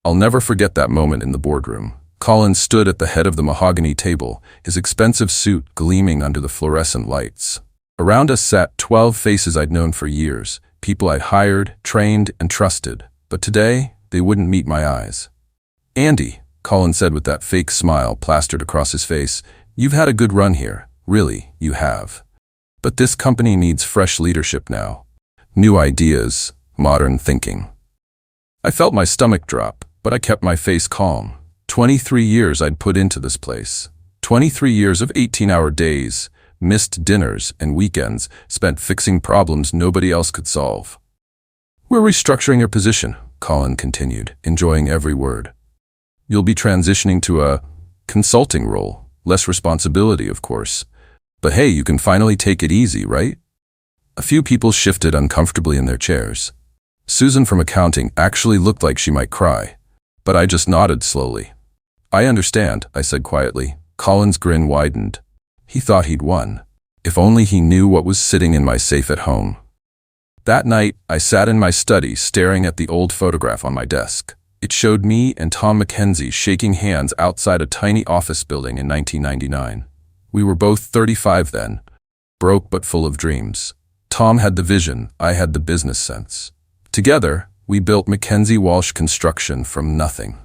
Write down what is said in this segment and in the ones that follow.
I'll never forget that moment in the boardroom. Collin stood at the head of the mahogany table, his expensive suit gleaming under the fluorescent lights. Around us sat 12 faces I'd known for years, people I'd hired, trained, and trusted. But today, they wouldn't meet my eyes. "Andy," Collin said with that fake smile plastered across his face, "you've had a good run here. Really, you have. But this company needs fresh leadership now. New ideas, modern thinking." I felt my stomach drop, but I kept my face calm. 23 years I'd put into this place. 23 years of 18-hour days, missed dinners and weekends spent fixing problems nobody else could solve. "We're restructuring your position," Collin continued, enjoying every word. "You'll be transitioning to a consulting role, less responsibility, of course. But hey, you can finally take it easy, right?" A few people shifted uncomfortably in their chairs. Susan from accounting actually looked like she might cry, but I just nodded slowly. "I understand," I said quietly. Collin's grin widened. He thought he'd won. If only he knew what was sitting in my safe at home. That night, I sat in my study staring at the old photograph on my desk. It showed me and Tom McKenzie shaking hands outside a tiny office building in 1999. We were both 35 then, broke but full of dreams. Tom had the vision, I had the business sense. Together, we built McKenzie-Walsh Construction from nothing.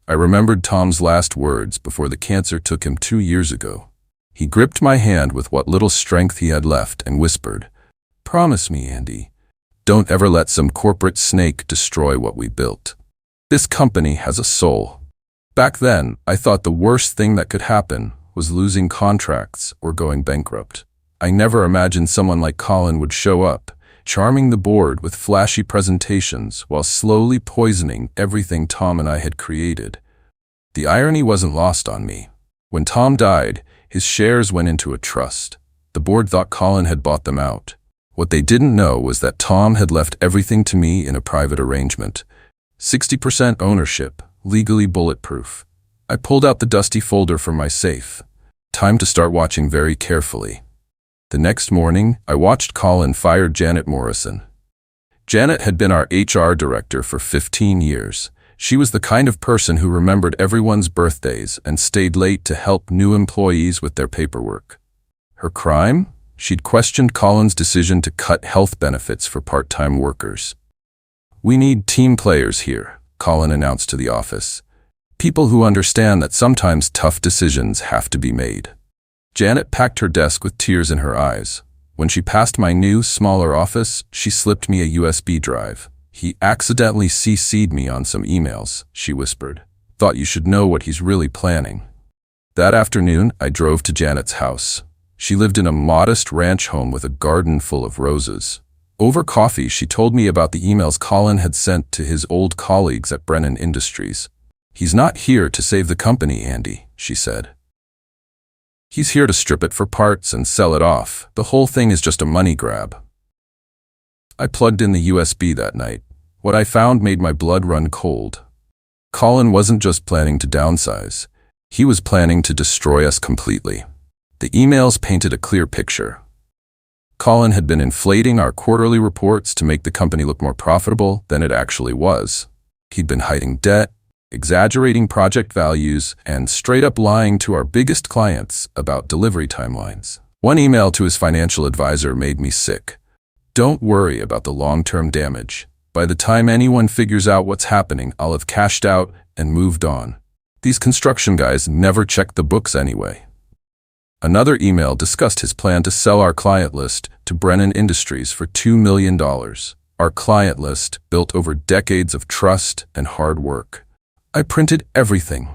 I remembered Tom's last words before the cancer took him 2 years ago. He gripped my hand with what little strength he had left and whispered, "Promise me, Andy, don't ever let some corporate snake destroy what we built. This company has a soul." Back then, I thought the worst thing that could happen was losing contracts or going bankrupt. I never imagined someone like Collin would show up, charming the board with flashy presentations while slowly poisoning everything Tom and I had created. The irony wasn't lost on me. When Tom died, his shares went into a trust. The board thought Collin had bought them out. What they didn't know was that Tom had left everything to me in a private arrangement. 60% ownership, legally bulletproof. I pulled out the dusty folder from my safe. Time to start watching very carefully. The next morning, I watched Collin fire Janet Morrison. Janet had been our HR director for 15 years. She was the kind of person who remembered everyone's birthdays and stayed late to help new employees with their paperwork. Her crime? She'd questioned Collin's decision to cut health benefits for part-time workers. "We need team players here," Collin announced to the office. "People who understand that sometimes tough decisions have to be made." Janet packed her desk with tears in her eyes. When she passed my new, smaller office, she slipped me a USB drive. "He accidentally CC'd me on some emails," she whispered. "Thought you should know what he's really planning." That afternoon, I drove to Janet's house. She lived in a modest ranch home with a garden full of roses. Over coffee, she told me about the emails Collin had sent to his old colleagues at Brennan Industries. "He's not here to save the company, Andy," she said. "He's here to strip it for parts and sell it off. The whole thing is just a money grab." I plugged in the USB that night. What I found made my blood run cold. Collin wasn't just planning to downsize. He was planning to destroy us completely. The emails painted a clear picture. Collin had been inflating our quarterly reports to make the company look more profitable than it actually was. He'd been hiding debt, exaggerating project values, and straight up lying to our biggest clients about delivery timelines. One email to his financial advisor made me sick. "Don't worry about the long-term damage. By the time anyone figures out what's happening, I'll have cashed out and moved on. These construction guys never check the books anyway." Another email discussed his plan to sell our client list to Brennan Industries for $2 million. Our client list built over decades of trust and hard work. I printed everything.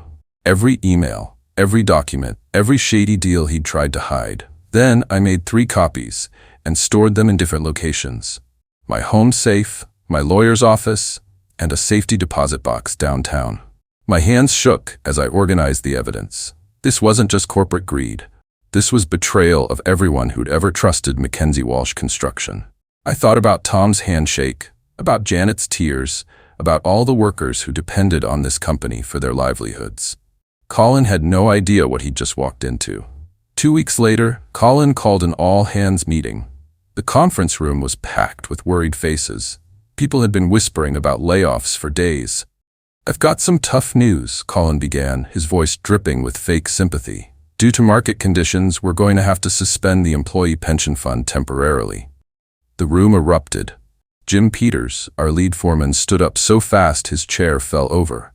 Every email, every document, every shady deal he'd tried to hide. Then I made 3 copies and stored them in different locations. My home safe, my lawyer's office, and a safety deposit box downtown. My hands shook as I organized the evidence. This wasn't just corporate greed. This was betrayal of everyone who'd ever trusted McKenzie-Walsh Construction. I thought about Tom's handshake, about Janet's tears, about all the workers who depended on this company for their livelihoods. Collin had no idea what he'd just walked into. 2 weeks later, Collin called an all-hands meeting. The conference room was packed with worried faces. People had been whispering about layoffs for days. I've got some tough news, Collin began, his voice dripping with fake sympathy. Due to market conditions, we're going to have to suspend the employee pension fund temporarily. The room erupted. Jim Peters, our lead foreman, stood up so fast his chair fell over.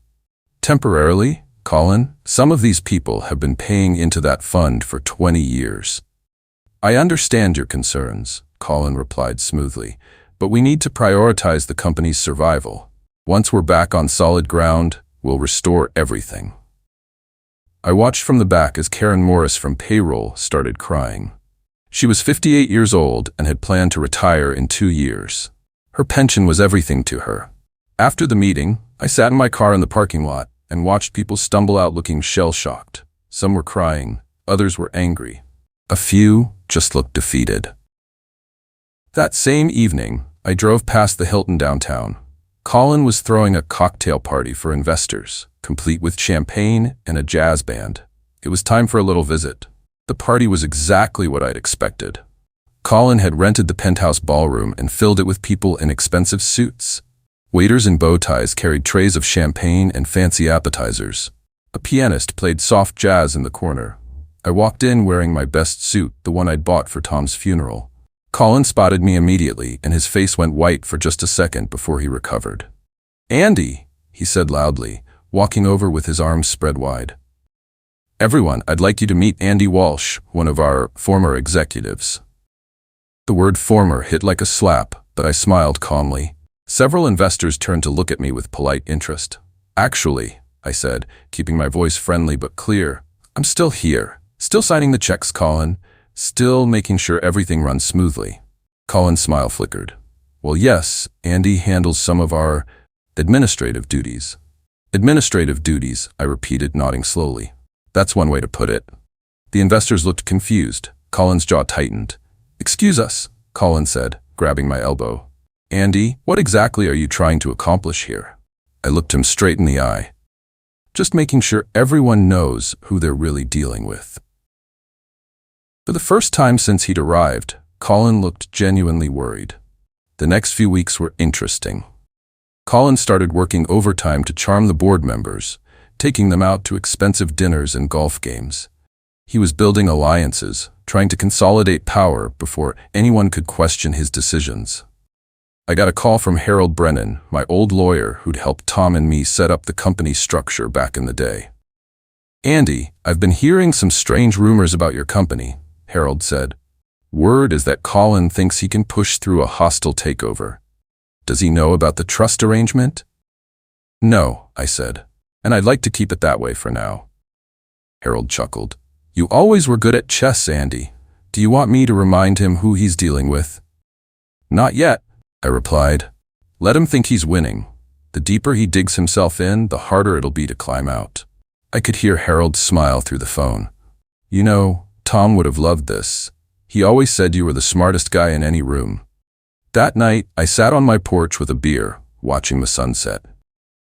Temporarily, Collin? Some of these people have been paying into that fund for 20 years. I understand your concerns, Collin replied smoothly, but we need to prioritize the company's survival. Once we're back on solid ground, we'll restore everything. I watched from the back as Karen Morris from payroll started crying. She was 58 years old and had planned to retire in 2 years. Her pension was everything to her. After the meeting, I sat in my car in the parking lot and watched people stumble out looking shell-shocked. Some were crying, others were angry. A few just looked defeated. That same evening, I drove past the Hilton downtown. Collin was throwing a cocktail party for investors, complete with champagne and a jazz band. It was time for a little visit. The party was exactly what I'd expected. Collin had rented the penthouse ballroom and filled it with people in expensive suits. Waiters in bow ties carried trays of champagne and fancy appetizers. A pianist played soft jazz in the corner. I walked in wearing my best suit, the one I'd bought for Tom's funeral. Collin spotted me immediately, and his face went white for just a second before he recovered. "Andy," he said loudly, walking over with his arms spread wide. "Everyone, I'd like you to meet Andy Walsh, one of our former executives." The word former hit like a slap, but I smiled calmly. Several investors turned to look at me with polite interest. "Actually," I said, keeping my voice friendly but clear, "I'm still here. Still signing the checks, Collin. Still making sure everything runs smoothly." Collin's smile flickered. "Well, yes, Andy handles some of our administrative duties." "Administrative duties," I repeated, nodding slowly. "That's one way to put it." The investors looked confused. Collin's jaw tightened. "Excuse us," Collin said, grabbing my elbow. "Andy, what exactly are you trying to accomplish here?" I looked him straight in the eye. "Just making sure everyone knows who they're really dealing with." For the first time since he'd arrived, Collin looked genuinely worried. The next few weeks were interesting. Collin started working overtime to charm the board members, taking them out to expensive dinners and golf games. He was building alliances, trying to consolidate power before anyone could question his decisions. I got a call from Harold Brennan, my old lawyer who'd helped Tom and me set up the company structure back in the day. "Andy, I've been hearing some strange rumors about your company," Harold said. "Word is that Collin thinks he can push through a hostile takeover. Does he know about the trust arrangement?" "No," I said, "and I'd like to keep it that way for now." Harold chuckled. "You always were good at chess, Andy. Do you want me to remind him who he's dealing with?" "Not yet," I replied. "Let him think he's winning. The deeper he digs himself in, the harder it'll be to climb out." I could hear Harold smile through the phone. "You know, Tom would have loved this. He always said you were the smartest guy in any room." That night, I sat on my porch with a beer, watching the sunset.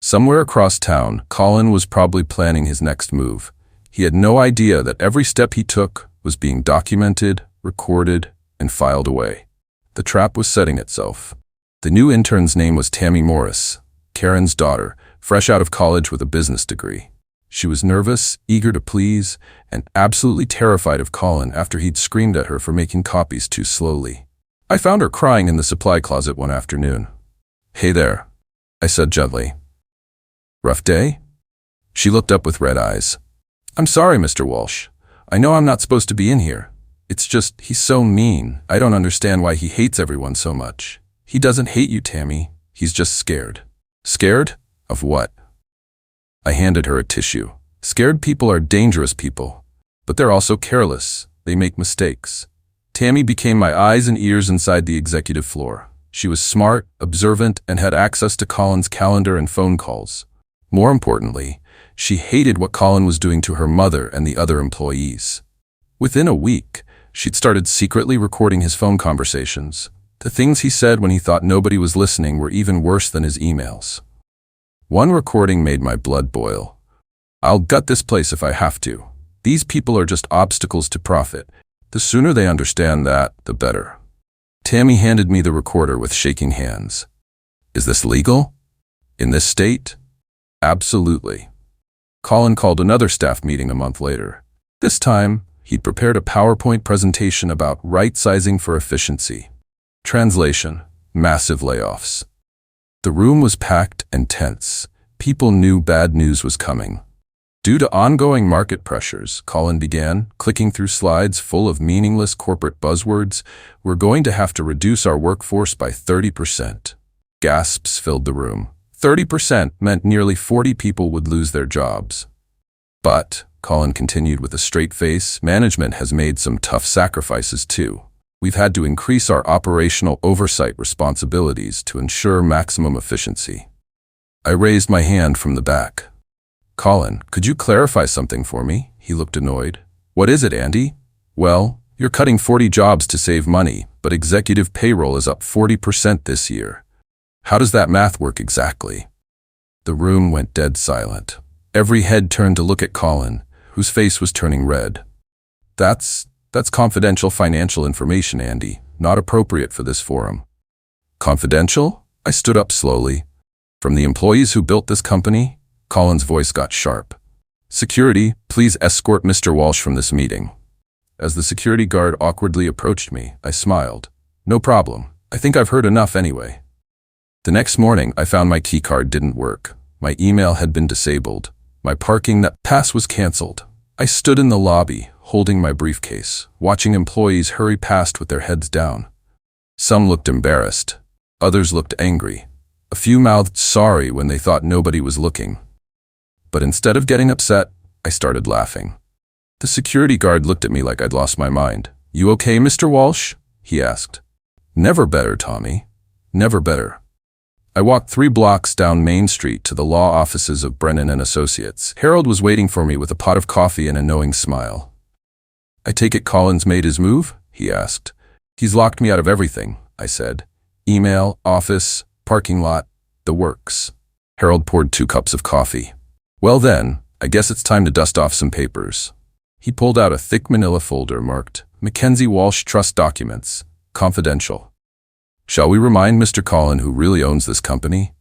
Somewhere across town, Collin was probably planning his next move. He had no idea that every step he took was being documented, recorded, and filed away. The trap was setting itself. The new intern's name was Tammy Morris, Karen's daughter, fresh out of college with a business degree. She was nervous, eager to please, and absolutely terrified of Collin after he'd screamed at her for making copies too slowly. I found her crying in the supply closet one afternoon. "Hey there," I said gently. "Rough day?" She looked up with red eyes. "I'm sorry, Mr. Walsh. I know I'm not supposed to be in here. It's just, he's so mean. I don't understand why he hates everyone so much." "He doesn't hate you, Tammy. He's just scared." "Scared? Of what?" I handed her a tissue. "Scared people are dangerous people, but they're also careless. They make mistakes." Tammy became my eyes and ears inside the executive floor. She was smart, observant, and had access to Collin's calendar and phone calls. More importantly, she hated what Collin was doing to her mother and the other employees. Within a week, she'd started secretly recording his phone conversations. The things he said when he thought nobody was listening were even worse than his emails. One recording made my blood boil. "I'll gut this place if I have to. These people are just obstacles to profit. The sooner they understand that, the better." Tammy handed me the recorder with shaking hands. "Is this legal? In this state?" Absolutely. Collin called another staff meeting a month later. This time, he'd prepared a PowerPoint presentation about right-sizing for efficiency. Translation: massive layoffs. The room was packed and tense. People knew bad news was coming. Due to ongoing market pressures, Collin began, clicking through slides full of meaningless corporate buzzwords. We're going to have to reduce our workforce by 30%. Gasps filled the room. 30% meant nearly 40 people would lose their jobs. But, Collin continued with a straight face, management has made some tough sacrifices too. We've had to increase our operational oversight responsibilities to ensure maximum efficiency. I raised my hand from the back. Collin, could you clarify something for me? He looked annoyed. What is it, Andy? Well, you're cutting 40 jobs to save money, but executive payroll is up 40% this year. How does that math work exactly? The room went dead silent. Every head turned to look at Collin, whose face was turning red. That's confidential financial information, Andy, not appropriate for this forum. Confidential? I stood up slowly. From the employees who built this company? Collin's voice got sharp. Security, please escort Mr. Walsh from this meeting. As the security guard awkwardly approached me, I smiled. No problem. I think I've heard enough anyway. The next morning, I found my keycard didn't work. My email had been disabled. My parking pass was canceled. I stood in the lobby, holding my briefcase, watching employees hurry past with their heads down. Some looked embarrassed. Others looked angry. A few mouthed sorry when they thought nobody was looking. But instead of getting upset, I started laughing. The security guard looked at me like I'd lost my mind. You okay, Mr. Walsh? He asked. Never better, Tommy. Never better. I walked 3 blocks down Main Street to the law offices of Brennan & Associates. Harold was waiting for me with a pot of coffee and a knowing smile. I take it Collin's made his move? He asked. He's locked me out of everything, I said. Email, office, parking lot, the works. Harold poured 2 cups of coffee. Well then, I guess it's time to dust off some papers. He pulled out a thick manila folder marked McKenzie-Walsh Trust Documents, Confidential. Shall we remind Mr. Collin who really owns this company?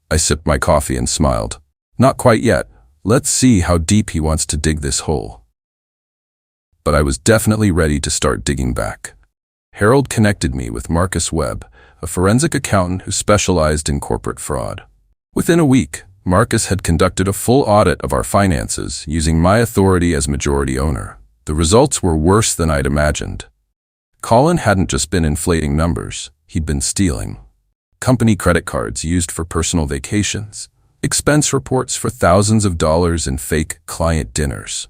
I sipped my coffee and smiled. Not quite yet. Let's see how deep he wants to dig this hole. But I was definitely ready to start digging back. Harold connected me with Marcus Webb, a forensic accountant who specialized in corporate fraud. Within a week, Marcus had conducted a full audit of our finances using my authority as majority owner. The results were worse than I'd imagined. Collin hadn't just been inflating numbers. He'd been stealing. Company credit cards used for personal vacations, expense reports for thousands of dollars in fake client dinners.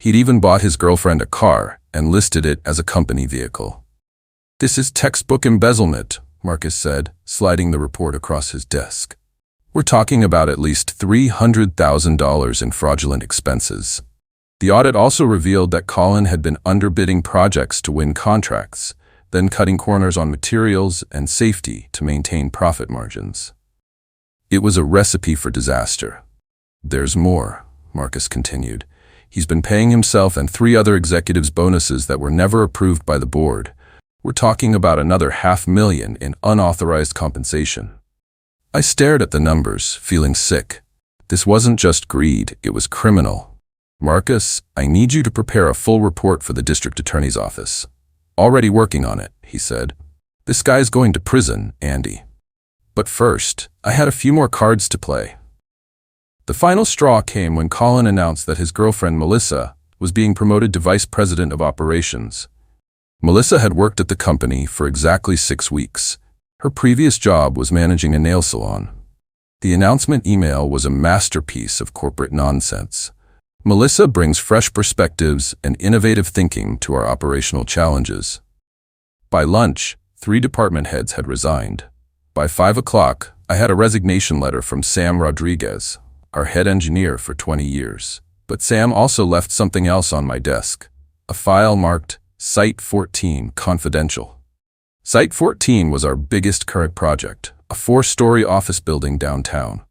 He'd even bought his girlfriend a car and listed it as a company vehicle. This is textbook embezzlement, Marcus said, sliding the report across his desk. We're talking about at least $300,000 in fraudulent expenses. The audit also revealed that Collin had been underbidding projects to win contracts, then cutting corners on materials and safety to maintain profit margins. It was a recipe for disaster. There's more, Marcus continued. He's been paying himself and 3 other executives bonuses that were never approved by the board. We're talking about another $500,000 in unauthorized compensation. I stared at the numbers, feeling sick. This wasn't just greed, it was criminal. Marcus, I need you to prepare a full report for the district attorney's office. Already working on it, he said. This guy's going to prison, Andy. But first, I had a few more cards to play. The final straw came when Collin announced that his girlfriend, Melissa, was being promoted to vice president of operations. Melissa had worked at the company for exactly 6 weeks. Her previous job was managing a nail salon. The announcement email was a masterpiece of corporate nonsense. Melissa brings fresh perspectives and innovative thinking to our operational challenges. By lunch, 3 department heads had resigned. By 5 o'clock, I had a resignation letter from Sam Rodriguez, our head engineer for 20 years. But Sam also left something else on my desk, a file marked Site 14 Confidential. Site 14 was our biggest current project, a 4-story office building downtown.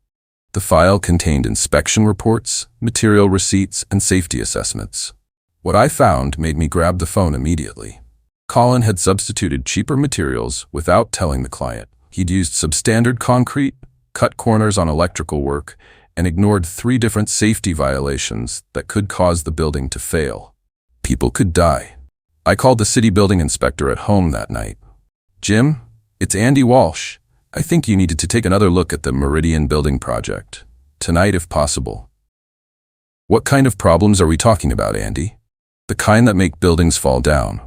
The file contained inspection reports, material receipts, and safety assessments. What I found made me grab the phone immediately. Collin had substituted cheaper materials without telling the client. He'd used substandard concrete, cut corners on electrical work, and ignored 3 different safety violations that could cause the building to fail. People could die. I called the city building inspector at home that night. "Jim, it's Andy Walsh. I think you needed to take another look at the Meridian building project. Tonight if possible." "What kind of problems are we talking about, Andy?" "The kind that make buildings fall down."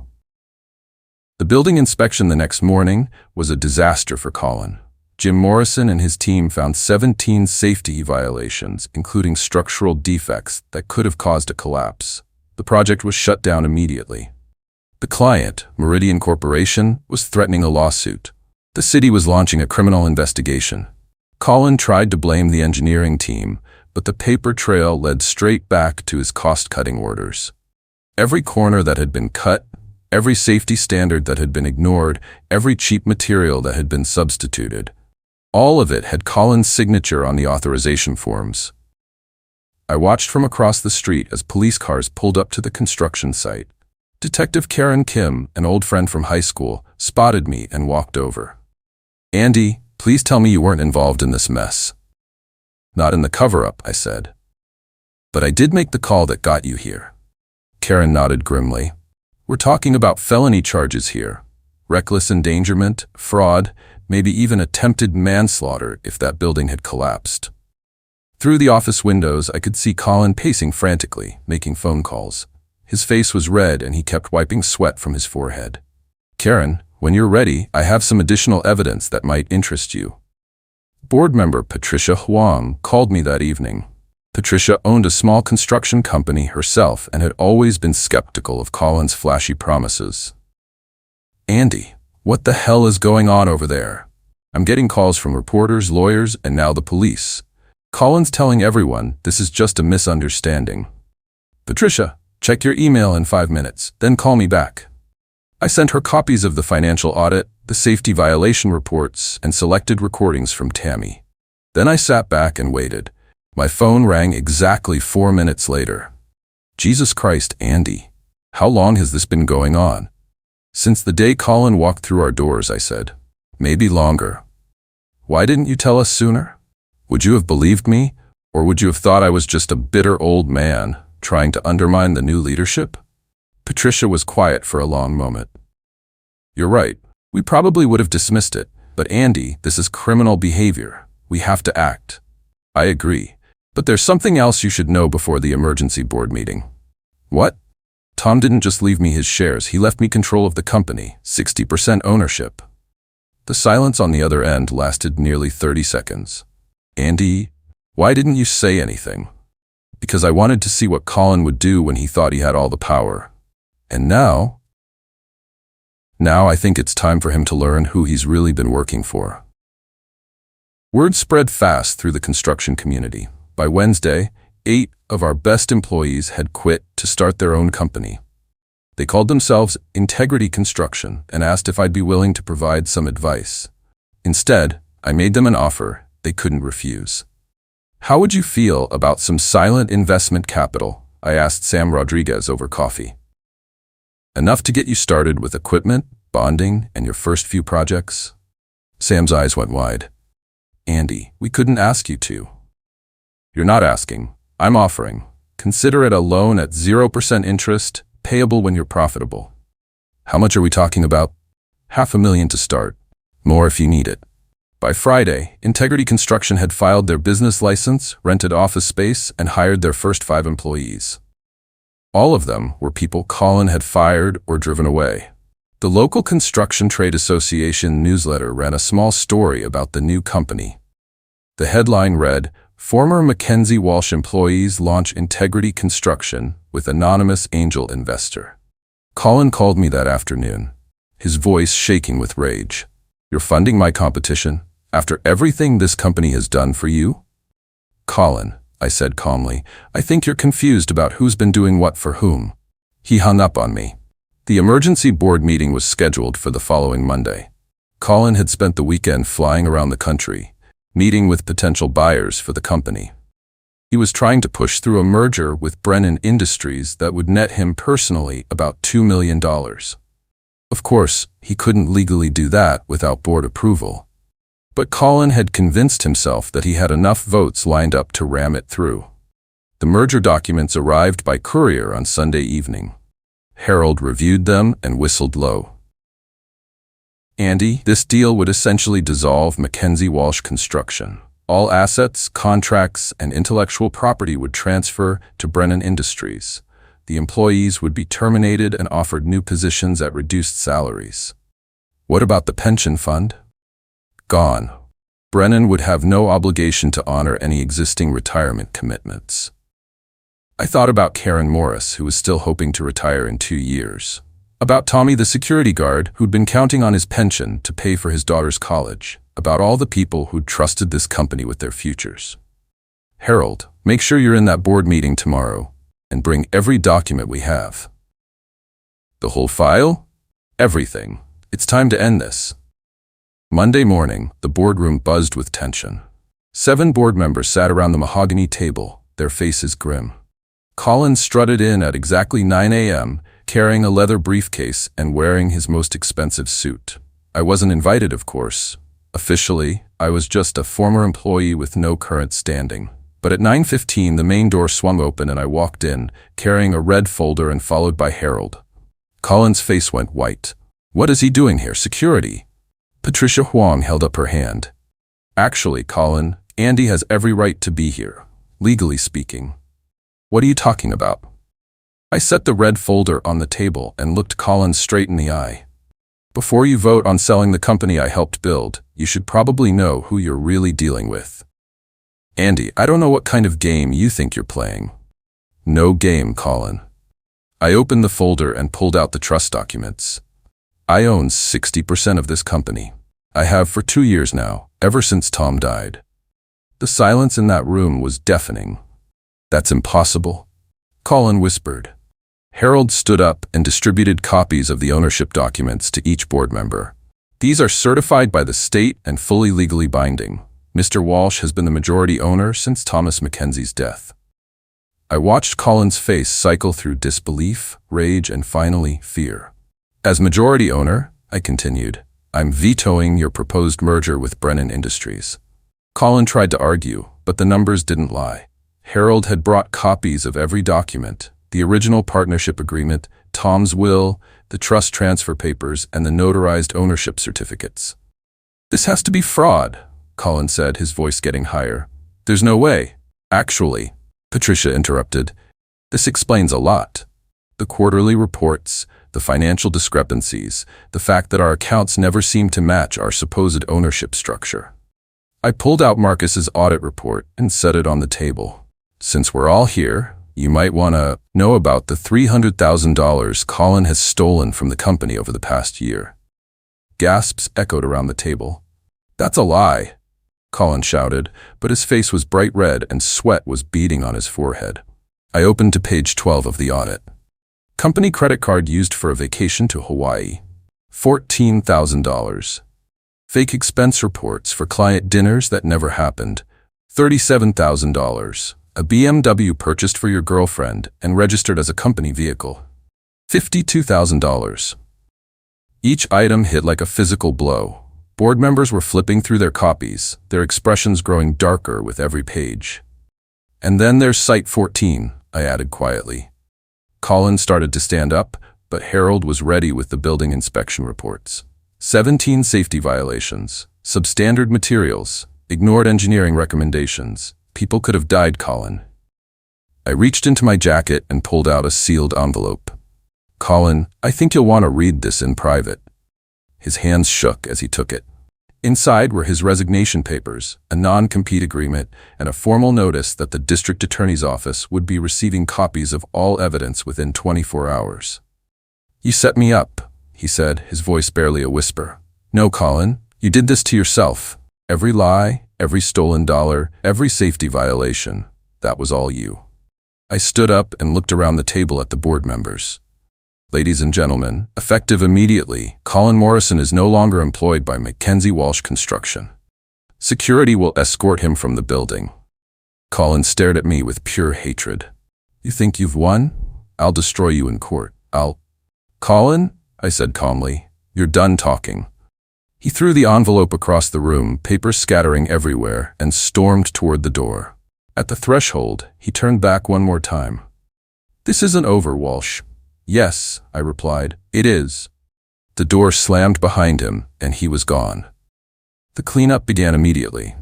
The building inspection the next morning was a disaster for Collin. Jim Morrison and his team found 17 safety violations, including structural defects that could have caused a collapse. The project was shut down immediately. The client, Meridian Corporation, was threatening a lawsuit. The city was launching a criminal investigation. Collin tried to blame the engineering team, but the paper trail led straight back to his cost-cutting orders. Every corner that had been cut, every safety standard that had been ignored, every cheap material that had been substituted, all of it had Collin's signature on the authorization forms. I watched from across the street as police cars pulled up to the construction site. Detective Karen Kim, an old friend from high school, spotted me and walked over. "Andy, please tell me you weren't involved in this mess." "Not in the cover-up," I said. "But I did make the call that got you here." Karen nodded grimly. "We're talking about felony charges here. Reckless endangerment, fraud, maybe even attempted manslaughter if that building had collapsed." Through the office windows, I could see Collin pacing frantically, making phone calls. His face was red and he kept wiping sweat from his forehead. "Karen, when you're ready, I have some additional evidence that might interest you." Board member Patricia Huang called me that evening. Patricia owned a small construction company herself and had always been skeptical of Collin's flashy promises. "Andy, what the hell is going on over there? I'm getting calls from reporters, lawyers, and now the police. Collin's telling everyone this is just a misunderstanding." "Patricia, check your email in 5 minutes, then call me back." I sent her copies of the financial audit, the safety violation reports, and selected recordings from Tammy. Then I sat back and waited. My phone rang exactly 4 minutes later. "Jesus Christ, Andy. How long has this been going on?" "Since the day Collin walked through our doors," I said. "Maybe longer." "Why didn't you tell us sooner? Would you have believed me, or would you have thought I was just a bitter old man trying to undermine the new leadership?" Patricia was quiet for a long moment. "You're right. We probably would have dismissed it, but Andy, this is criminal behavior. We have to act." "I agree. But there's something else you should know before the emergency board meeting." "What?" "Tom didn't just leave me his shares, he left me control of the company, 60% ownership." The silence on the other end lasted nearly 30 seconds. "Andy, why didn't you say anything?" "Because I wanted to see what Collin would do when he thought he had all the power. And now I think it's time for him to learn who he's really been working for." Word spread fast through the construction community. By Wednesday, 8 of our best employees had quit to start their own company. They called themselves Integrity Construction and asked if I'd be willing to provide some advice. Instead, I made them an offer they couldn't refuse. "How would you feel about some silent investment capital?" I asked Sam Rodriguez over coffee. "Enough to get you started with equipment, bonding, and your first few projects?" Sam's eyes went wide. "Andy, we couldn't ask you to." "You're not asking. I'm offering. Consider it a loan at 0% interest, payable when you're profitable." "How much are we talking about?" $500,000 to start. More if you need it." By Friday, Integrity Construction had filed their business license, rented office space, and hired their first 5 employees. All of them were people Collin had fired or driven away. The local Construction Trade Association newsletter ran a small story about the new company. The headline read, "Former McKenzie-Walsh employees launch Integrity Construction with anonymous angel investor." Collin called me that afternoon, his voice shaking with rage. "You're funding my competition after everything this company has done for you?" "Collin," I said calmly, "I think you're confused about who's been doing what for whom." He hung up on me. The emergency board meeting was scheduled for the following Monday. Collin had spent the weekend flying around the country, meeting with potential buyers for the company. He was trying to push through a merger with Brennan Industries that would net him personally about $2 million. Of course, he couldn't legally do that without board approval. But Collin had convinced himself that he had enough votes lined up to ram it through. The merger documents arrived by courier on Sunday evening. Harold reviewed them and whistled low. Andy, this deal would essentially dissolve McKenzie-Walsh Construction. All assets, contracts, and intellectual property would transfer to Brennan Industries. The employees would be terminated and offered new positions at reduced salaries. What about the pension fund? Gone. Brennan would have no obligation to honor any existing retirement commitments. I thought about Karen Morris, who was still hoping to retire in 2 years. About Tommy, the security guard, who'd been counting on his pension to pay for his daughter's college. About all the people who'd trusted this company with their futures. Harold, make sure you're in that board meeting tomorrow, and bring every document we have. The whole file? Everything. It's time to end this. Monday morning, the boardroom buzzed with tension. 7 board members sat around the mahogany table, their faces grim. Collin strutted in at exactly 9 a.m., carrying a leather briefcase and wearing his most expensive suit. I wasn't invited, of course. Officially, I was just a former employee with no current standing. But at 9:15, the main door swung open and I walked in, carrying a red folder and followed by Harold. Collin's face went white. What is he doing here? Security? Patricia Huang held up her hand. Actually, Collin, Andy has every right to be here, legally speaking. What are you talking about? I set the red folder on the table and looked Collin straight in the eye. Before you vote on selling the company I helped build, you should probably know who you're really dealing with. Andy, I don't know what kind of game you think you're playing. No game, Collin. I opened the folder and pulled out the trust documents. I own 60% of this company. I have for 2 years now, ever since Tom died. The silence in that room was deafening. That's impossible, Collin whispered. Harold stood up and distributed copies of the ownership documents to each board member. These are certified by the state and fully legally binding. Mr. Walsh has been the majority owner since Thomas Mackenzie's death. I watched Collin's face cycle through disbelief, rage, and finally, fear. As majority owner, I continued, I'm vetoing your proposed merger with Brennan Industries. Collin tried to argue, but the numbers didn't lie. Harold had brought copies of every document, the original partnership agreement, Tom's will, the trust transfer papers, and the notarized ownership certificates. This has to be fraud, Collin said, his voice getting higher. There's no way. Actually, Patricia interrupted, this explains a lot. The quarterly reports, the financial discrepancies, the fact that our accounts never seem to match our supposed ownership structure. I pulled out Marcus's audit report and set it on the table. Since we're all here, you might want to know about the $300,000 Collin has stolen from the company over the past year. Gasps echoed around the table. That's a lie, Collin shouted, but his face was bright red and sweat was beading on his forehead. I opened to page 12 of the audit. Company credit card used for a vacation to Hawaii. $14,000. Fake expense reports for client dinners that never happened. $37,000. A BMW purchased for your girlfriend and registered as a company vehicle. $52,000. Each item hit like a physical blow. Board members were flipping through their copies, their expressions growing darker with every page. And then there's Site 14, I added quietly. Collin started to stand up, but Harold was ready with the building inspection reports. 17 safety violations, substandard materials, ignored engineering recommendations. People could have died, Collin. I reached into my jacket and pulled out a sealed envelope. Collin, I think you'll want to read this in private. His hands shook as he took it. Inside were his resignation papers, a non-compete agreement, and a formal notice that the district attorney's office would be receiving copies of all evidence within 24 hours. You set me up, he said, his voice barely a whisper. No, Collin, you did this to yourself. Every lie, every stolen dollar, every safety violation, that was all you. I stood up and looked around the table at the board members. Ladies and gentlemen, effective immediately, Collin Morrison is no longer employed by McKenzie-Walsh Construction. Security will escort him from the building. Collin stared at me with pure hatred. You think you've won? I'll destroy you in court. Collin, I said calmly, you're done talking. He threw the envelope across the room, papers scattering everywhere, and stormed toward the door. At the threshold, he turned back one more time. "This isn't over, Walsh." "Yes," I replied, "it is." The door slammed behind him, and he was gone. The cleanup began immediately.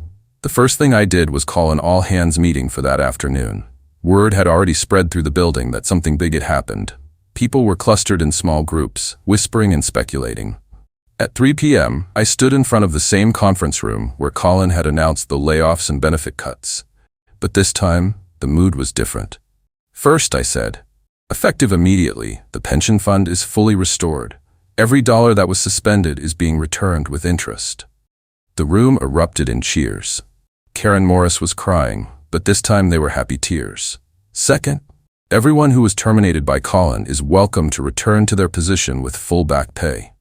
The first thing I did was call an all-hands meeting for that afternoon. Word had already spread through the building that something big had happened. People were clustered in small groups, whispering and speculating. At 3 p.m., I stood in front of the same conference room where Collin had announced the layoffs and benefit cuts. But this time, the mood was different. "First," I said, "effective immediately, the pension fund is fully restored. Every dollar that was suspended is being returned with interest." The room erupted in cheers. Karen Morris was crying, but this time they were happy tears. "Second, everyone who was terminated by Collin is welcome to return to their position with full back pay."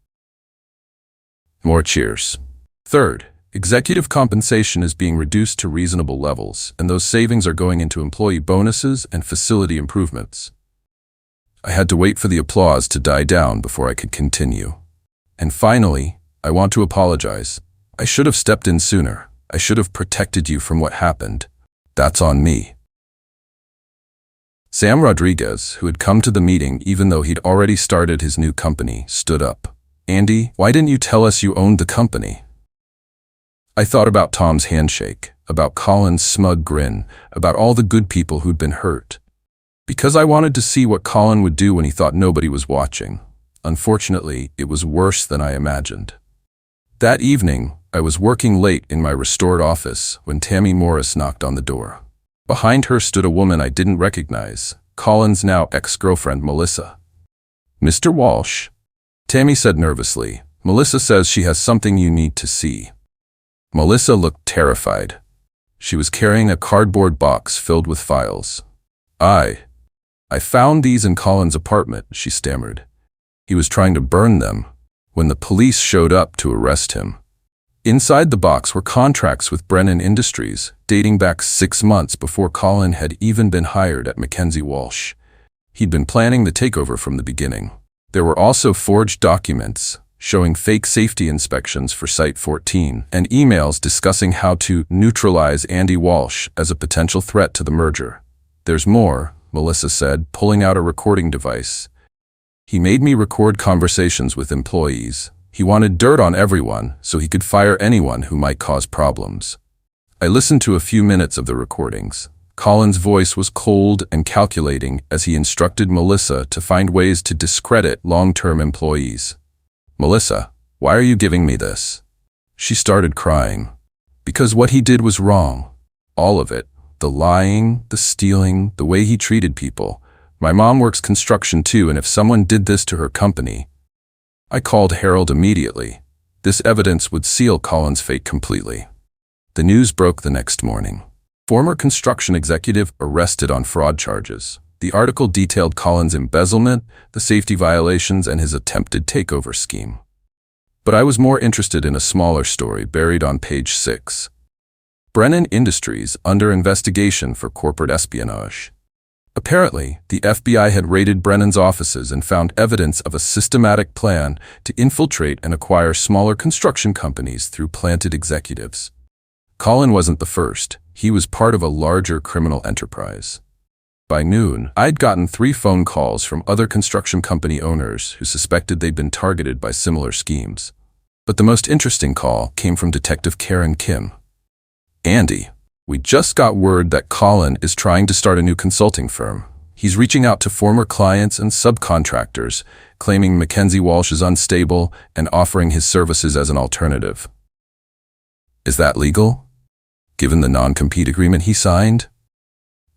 More cheers. "Third, executive compensation is being reduced to reasonable levels, and those savings are going into employee bonuses and facility improvements." I had to wait for the applause to die down before I could continue. "And finally, I want to apologize. I should have stepped in sooner. I should have protected you from what happened. That's on me." Sam Rodriguez, who had come to the meeting even though he'd already started his new company, stood up. "Andy, why didn't you tell us you owned the company?" I thought about Tom's handshake, about Collin's smug grin, about all the good people who'd been hurt. Because I wanted to see what Collin would do when he thought nobody was watching. Unfortunately, it was worse than I imagined. That evening, I was working late in my restored office when Tammy Morris knocked on the door. Behind her stood a woman I didn't recognize, Collin's now ex-girlfriend Melissa. "Mr. Walsh," Tammy said nervously, "Melissa says she has something you need to see." Melissa looked terrified. She was carrying a cardboard box filled with files. I found these in Collin's apartment," she stammered. "He was trying to burn them when the police showed up to arrest him." Inside the box were contracts with Brennan Industries, dating back 6 months before Collin had even been hired at McKenzie-Walsh. He'd been planning the takeover from the beginning. There were also forged documents showing fake safety inspections for Site 14 and emails discussing how to neutralize Andy Walsh as a potential threat to the merger. "There's more," Melissa said, pulling out a recording device. "He made me record conversations with employees. He wanted dirt on everyone so he could fire anyone who might cause problems." I listened to a few minutes of the recordings. Collin's voice was cold and calculating as he instructed Melissa to find ways to discredit long-term employees. "Melissa, why are you giving me this?" She started crying. "Because what he did was wrong. All of it. The lying, the stealing, the way he treated people. My mom works construction too, and if someone did this to her company..." I called Harold immediately. This evidence would seal Collin's fate completely. The news broke the next morning. Former construction executive arrested on fraud charges. The article detailed Collin's embezzlement, the safety violations, and his attempted takeover scheme. But I was more interested in a smaller story buried on page 6. Brennan Industries under investigation for corporate espionage. Apparently, the FBI had raided Brennan's offices and found evidence of a systematic plan to infiltrate and acquire smaller construction companies through planted executives. Collin wasn't the first. He was part of a larger criminal enterprise. By noon, I'd gotten 3 phone calls from other construction company owners who suspected they'd been targeted by similar schemes. But the most interesting call came from Detective Karen Kim. "Andy, we just got word that Collin is trying to start a new consulting firm. He's reaching out to former clients and subcontractors, claiming McKenzie-Walsh is unstable and offering his services as an alternative." "Is that legal, given the non-compete agreement he signed?"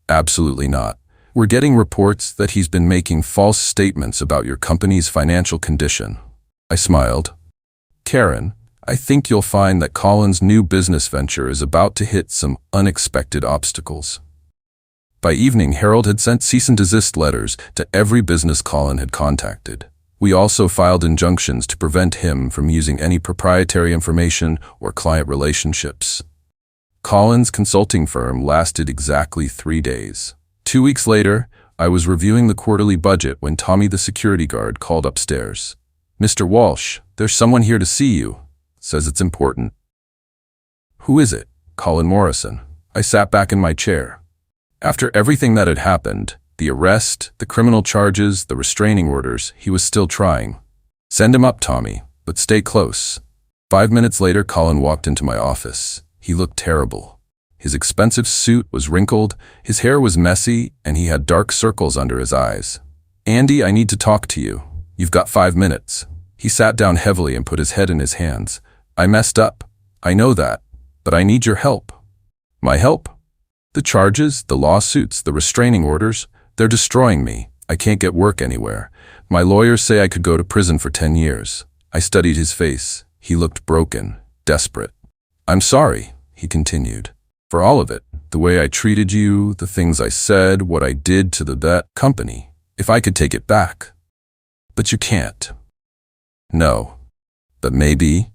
"Absolutely not. We're getting reports that he's been making false statements about your company's financial condition." I smiled. "Karen, I think you'll find that Collin's new business venture is about to hit some unexpected obstacles." By evening, Harold had sent cease and desist letters to every business Collin had contacted. We also filed injunctions to prevent him from using any proprietary information or client relationships. Collin's consulting firm lasted exactly 3 days. 2 weeks later, I was reviewing the quarterly budget when Tommy the security guard called upstairs. "Mr. Walsh, there's someone here to see you." says it's important. Who is it? Collin Morrison. I sat back in my chair. After everything that had happened, the arrest, the criminal charges, the restraining orders, he was still trying. Send him up, Tommy, but stay close. 5 minutes later, Collin walked into my office. He looked terrible. His expensive suit was wrinkled, his hair was messy, and he had dark circles under his eyes. Andy, I need to talk to you. You've got 5 minutes. He sat down heavily and put his head in his hands. I messed up. I know that. But I need your help. My help? The charges, the lawsuits, the restraining orders, they're destroying me. I can't get work anywhere. My lawyers say I could go to prison for 10 years. I studied his face. He looked broken, desperate. I'm sorry, he continued, for all of it. The way I treated you, the things I said, what I did to that company. If I could take it back. But you can't. No. But maybe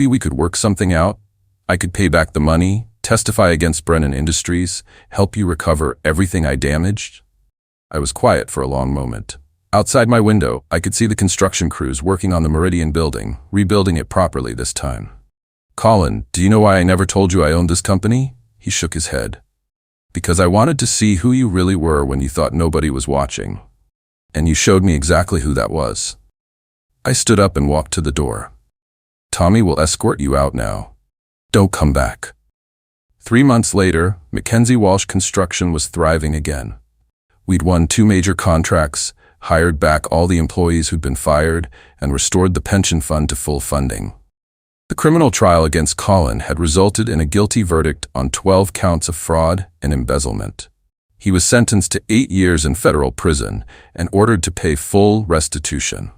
we could work something out. I could pay back the money, testify against Brennan Industries, help you recover everything I damaged. I was quiet for a long moment. Outside my window, I could see the construction crews working on the Meridian building, rebuilding it properly this time. Collin, do you know why I never told you I owned this company? He shook his head. Because I wanted to see who you really were when you thought nobody was watching. And you showed me exactly who that was. I stood up and walked to the door. Tommy will escort you out now. Don't come back. 3 months later, McKenzie-Walsh Construction was thriving again. We'd won 2 major contracts, hired back all the employees who'd been fired, and restored the pension fund to full funding. The criminal trial against Collin had resulted in a guilty verdict on 12 counts of fraud and embezzlement. He was sentenced to 8 years in federal prison and ordered to pay full restitution.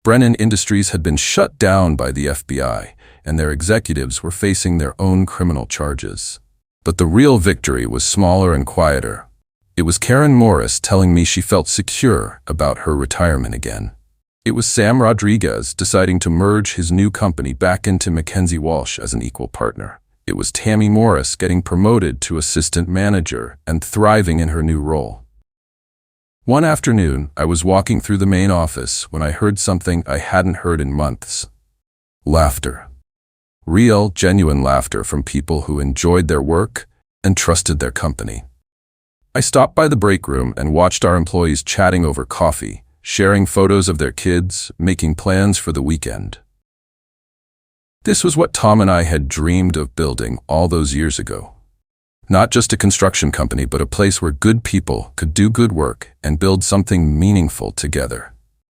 Brennan Industries had been shut down by the FBI, and their executives were facing their own criminal charges. But the real victory was smaller and quieter. It was Karen Morris telling me she felt secure about her retirement again. It was Sam Rodriguez deciding to merge his new company back into McKenzie-Walsh as an equal partner. It was Tammy Morris getting promoted to assistant manager and thriving in her new role. One afternoon, I was walking through the main office when I heard something I hadn't heard in months. Laughter. Real, genuine laughter from people who enjoyed their work and trusted their company. I stopped by the break room and watched our employees chatting over coffee, sharing photos of their kids, making plans for the weekend. This was what Tom and I had dreamed of building all those years ago. Not just a construction company, but a place where good people could do good work and build something meaningful together.